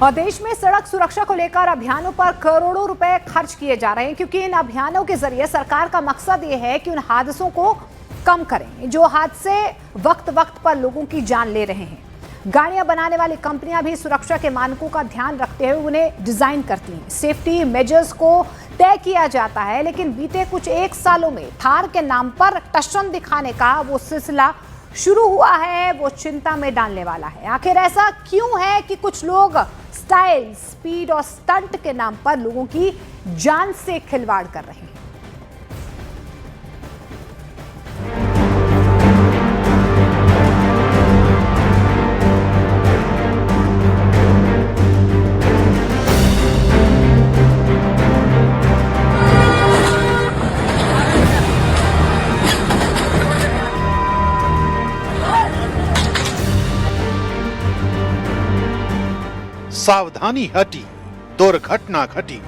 और देश में सड़क सुरक्षा को लेकर अभियानों पर करोड़ों रुपए खर्च किए जा रहे हैं, क्योंकि इन अभियानों के जरिए सरकार का मकसद ये है कि उन हादसों को कम करें जो हादसे वक्त वक्त पर लोगों की जान ले रहे हैं। गाड़ियां बनाने वाली कंपनियां भी सुरक्षा के मानकों का ध्यान रखते हुए उन्हें डिजाइन करती हैं। सेफ्टी मेजर्स को तय किया जाता है, लेकिन बीते कुछ एक सालों में थार के नाम पर टशन दिखाने का वो सिलसिला शुरू हुआ है, वो चिंता में डालने वाला है। आखिर ऐसा क्यों है कि कुछ लोग स्टाइल, स्पीड और स्टंट के नाम पर लोगों की जान से खिलवाड़ कर रहे हैं? सावधानी हटी, दुर्घटना घटी।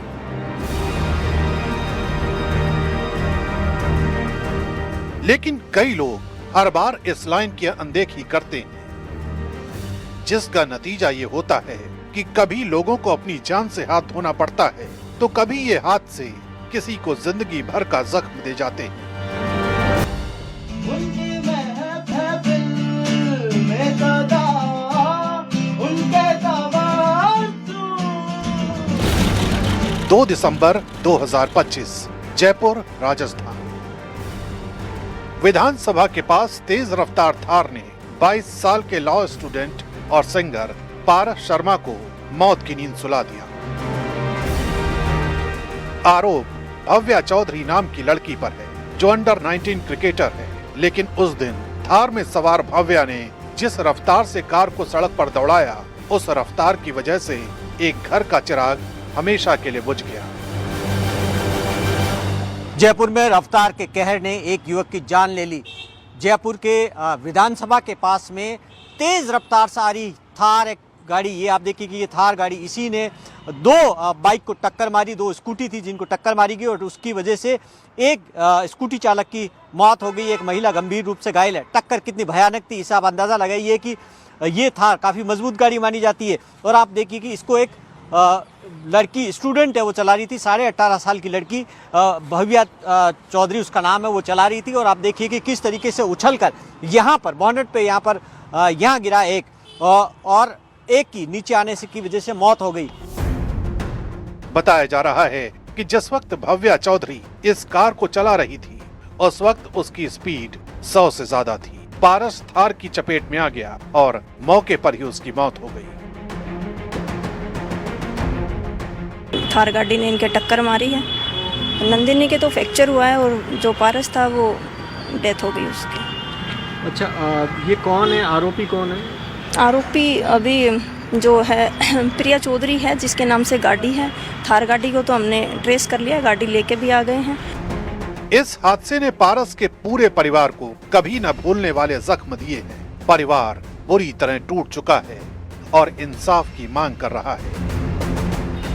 लेकिन कई लोग हर बार इस लाइन की अनदेखी करते हैं, जिसका नतीजा ये होता है कि कभी लोगों को अपनी जान से हाथ धोना पड़ता है, तो कभी ये हादसे किसी को जिंदगी भर का जख्म दे जाते हैं। 2 दिसंबर 2025, जयपुर, राजस्थान। विधानसभा के पास तेज रफ्तार थार ने 22 साल के लॉ स्टूडेंट और सिंगर पारस शर्मा को मौत की नींद सुला दिया। आरोप भव्या चौधरी नाम की लड़की पर है, जो अंडर 19 क्रिकेटर है। लेकिन उस दिन थार में सवार भव्या ने जिस रफ्तार से कार को सड़क पर दौड़ाया, उस रफ्तार की वजह से एक घर का चिराग हमेशा के लिए बुझ गया। जयपुर में रफ्तार के कहर ने एक युवक की जान ले ली। जयपुर के विधानसभा के पास में तेज रफ्तार से आ रही थार एक गाड़ी, ये आप देखिए कि ये थार गाड़ी, इसी ने 2 बाइक को टक्कर मारी। 2 स्कूटी थी जिनको टक्कर मारी गई और उसकी वजह से एक स्कूटी चालक की मौत हो गई, एक महिला गंभीर रूप से घायल है। टक्कर कितनी भयानक थी, इससे आप अंदाज़ा लगाइए कि ये थार काफ़ी मजबूत गाड़ी मानी जाती है। और आप देखिए कि इसको एक लड़की स्टूडेंट है वो चला रही थी, 18.5 साल की लड़की भव्या चौधरी उसका नाम है, वो चला रही थी। और आप देखिए कि किस तरीके से उछलकर यहाँ पर बॉनेट पे यहाँ गिरा एक, और एक की नीचे आने से की वजह से मौत हो गई। बताया जा रहा है कि जिस वक्त भव्या चौधरी इस कार को चला रही थी, उस वक्त उसकी स्पीड 100 से ज्यादा थी। पारस थार की चपेट में आ गया और मौके पर ही उसकी मौत हो गई। थार गाड़ी ने इनके टक्कर मारी है। नंदिनी के तो फ्रैक्चर हुआ है और जो पारस था वो डेथ हो गई उसकी। अच्छा, ये कौन है, आरोपी कौन है? आरोपी अभी जो है प्रिया चौधरी है, जिसके नाम से गाड़ी है। थार गाड़ी को तो हमने ट्रेस कर लिया, गाड़ी लेके भी आ गए हैं। इस हादसे ने पारस के पूरे परिवार को कभी न भूलने वाले जख्म दिए हैं। परिवार बुरी तरह टूट चुका है और इंसाफ की मांग कर रहा है।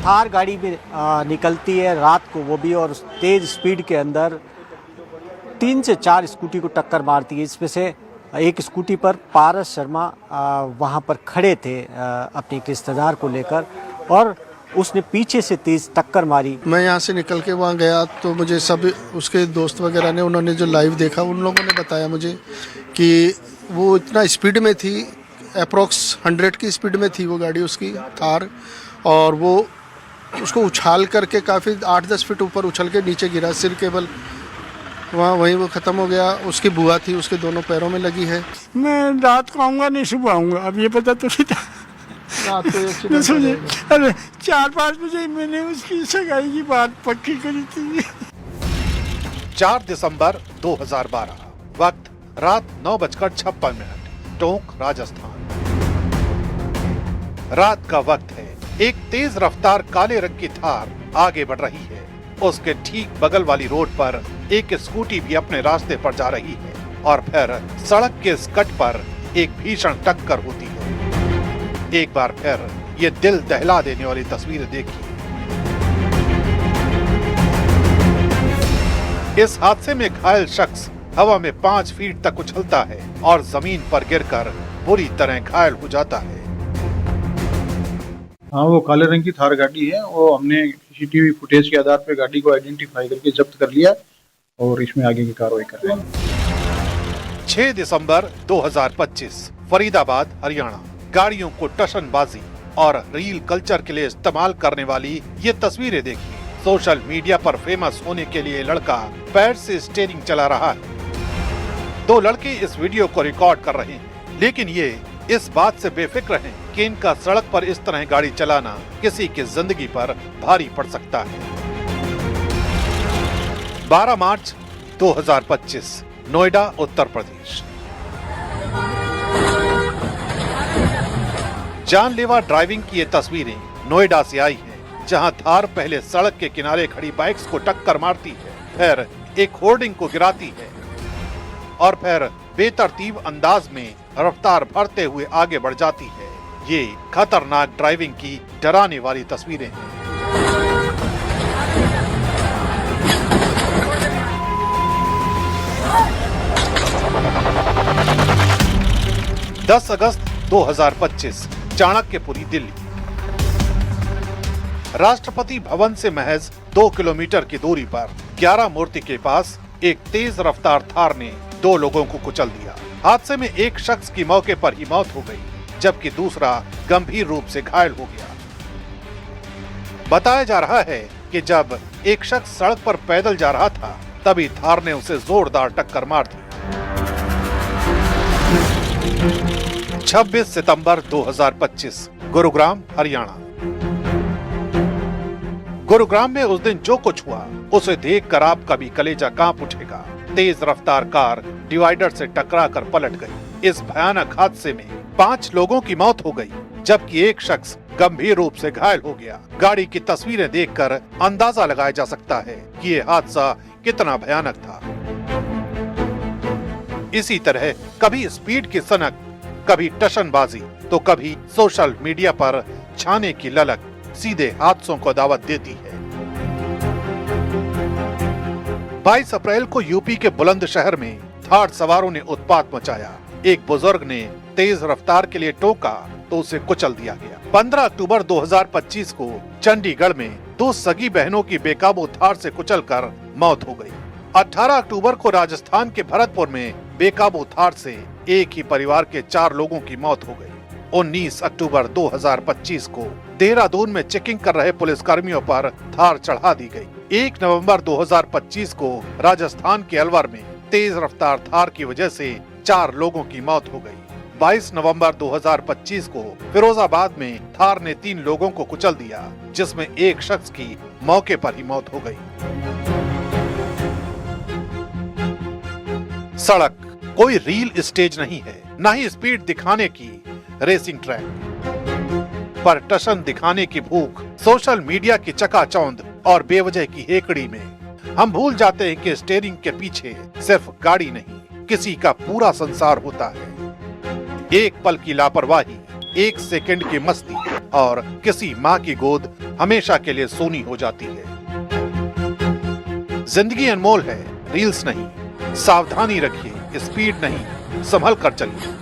थार गाड़ी में निकलती है रात को, वो भी और तेज स्पीड के अंदर 3 से 4 स्कूटी को टक्कर मारती है। इसमें से एक स्कूटी पर पारस शर्मा वहाँ पर खड़े थे अपने एक रिश्तेदार को लेकर, और उसने पीछे से तेज टक्कर मारी। मैं यहाँ से निकल के वहाँ गया तो मुझे सब उसके दोस्त वगैरह ने, उन्होंने जो लाइव देखा, उन लोगों ने बताया मुझे कि वो इतना स्पीड में थी, अप्रोक्स 100 की स्पीड में थी वो गाड़ी उसकी थार, और वो उसको उछाल करके काफ़ी 8-10 फीट ऊपर उछल के नीचे गिरा। सिर केवल वहीं वो ख़त्म हो गया। उसकी बुआ थी, उसके दोनों पैरों में लगी है। मैं रात को आऊँगा नहीं, सुबह आऊँगा। अब ये पता तो नहीं था रात को मुझे, अरे 4-5 बजे मैंने उसकी सगाई की बात पक्की करी थी। 4 दिसंबर 2012, वक्त रात 9:56, टोंक, राजस्थान। रात का वक्त है। एक तेज रफ्तार काले रंग की थार आगे बढ़ रही है। उसके ठीक बगल वाली रोड पर एक स्कूटी भी अपने रास्ते पर जा रही है और फिर सड़क के इस कट पर एक भीषण टक्कर होती है। एक बार फिर ये दिल दहला देने वाली तस्वीरें देखिए। इस हादसे में घायल शख्स हवा में 5 फीट तक उछलता है और जमीन पर गिरकर बुरी तरह घायल हो जाता है। हाँ, वो काले रंग की थार गाड़ी है। वो हमने सीसीटीवी फुटेज के आधार पर गाड़ी को आइडेंटिफाई करके जब्त कर लिया और इसमें आगे की कार्रवाई कर रहे हैं। 6 दिसंबर 2025 फरीदाबाद हरियाणा। गाड़ियों को टशनबाजी और रील कल्चर के लिए इस्तेमाल करने वाली ये तस्वीरें देखिए। सोशल मीडिया पर फेमस होने के लिए लड़का पैर से स्टीयरिंग चला रहा है। 2 लड़के इस वीडियो को रिकॉर्ड कर रहे हैं, लेकिन ये इस बात से बेफिक्र हैं कि इनका सड़क पर इस तरह गाड़ी चलाना किसी की जिंदगी पर भारी पड़ सकता है। 12 मार्च 2025 नोएडा उत्तर प्रदेश। जानलेवा ड्राइविंग की ये तस्वीरें नोएडा से आई हैं, जहां थार पहले सड़क के किनारे खड़ी बाइक्स को टक्कर मारती है, फिर एक होर्डिंग को गिराती है और फिर बेतरतीब अंदाज में रफ्तार भरते हुए आगे बढ़ जाती है। ये खतरनाक ड्राइविंग की डराने वाली तस्वीरें हैं। 10 अगस्त 2025 चाणक्यपुरी दिल्ली। राष्ट्रपति भवन से महज 2 किलोमीटर की दूरी पर 11 मूर्ति के पास एक तेज रफ्तार थार ने 2 लोगों को कुचल दिया। हादसे में एक शख्स की मौके पर ही मौत हो गई, जबकि दूसरा गंभीर रूप से घायल हो गया। बताया जा रहा है कि जब एक शख्स सड़क पर पैदल जा रहा था, तभी थार ने उसे जोरदार टक्कर मार दी। 26 सितंबर 2025 गुरुग्राम हरियाणा। गुरुग्राम में उस दिन जो कुछ हुआ उसे देखकर आपका भी कलेजा कांप उठेगा। तेज रफ्तार कार डिवाइडर से टकराकर पलट गई। इस भयानक हादसे में 5 लोगों की मौत हो गई, जबकि एक शख्स गंभीर रूप से घायल हो गया। गाड़ी की तस्वीरें देखकर अंदाजा लगाया जा सकता है कि ये हादसा कितना भयानक था। इसी तरह कभी स्पीड की सनक, कभी टशनबाजी, तो कभी सोशल मीडिया पर छाने की ललक सीधे हादसों को दावत देती है। 22 अप्रैल को यूपी के बुलंदशहर में थार सवारों ने उत्पात मचाया। एक बुजुर्ग ने तेज रफ्तार के लिए टोका तो उसे कुचल दिया गया। 15 अक्टूबर 2025 को चंडीगढ़ में 2 सगी बहनों की बेकाबू थार से कुचलकर मौत हो गई। 18 अक्टूबर को राजस्थान के भरतपुर में बेकाबू थार से एक ही परिवार के 4 लोगों की मौत हो गई। 19 अक्टूबर 2025 को देहरादून में चेकिंग कर रहे पुलिसकर्मियों पर थार चढ़ा दी गई। 1 नवंबर 2025 को राजस्थान के अलवर में तेज रफ्तार थार की वजह से 4 लोगों की मौत हो गई। 22 नवंबर 2025 को फिरोजाबाद में थार ने 3 लोगों को कुचल दिया, जिसमें एक शख्स की मौके पर ही मौत हो गई। सड़क कोई रील स्टेज नहीं है, न ही स्पीड दिखाने की रेसिंग ट्रैक। पर टशन दिखाने की भूख, सोशल मीडिया की चकाचौंध और बेवजह की हेकड़ी में हम भूल जाते हैं कि स्टीयरिंग के पीछे सिर्फ गाड़ी नहीं, किसी का पूरा संसार होता है। एक पल की लापरवाही, 1 सेकंड की मस्ती और किसी माँ की गोद हमेशा के लिए सूनी हो जाती है। जिंदगी अनमोल है, रील्स नहीं। सावधानी रखिए, स्पीड नहीं, संभल कर चलिए।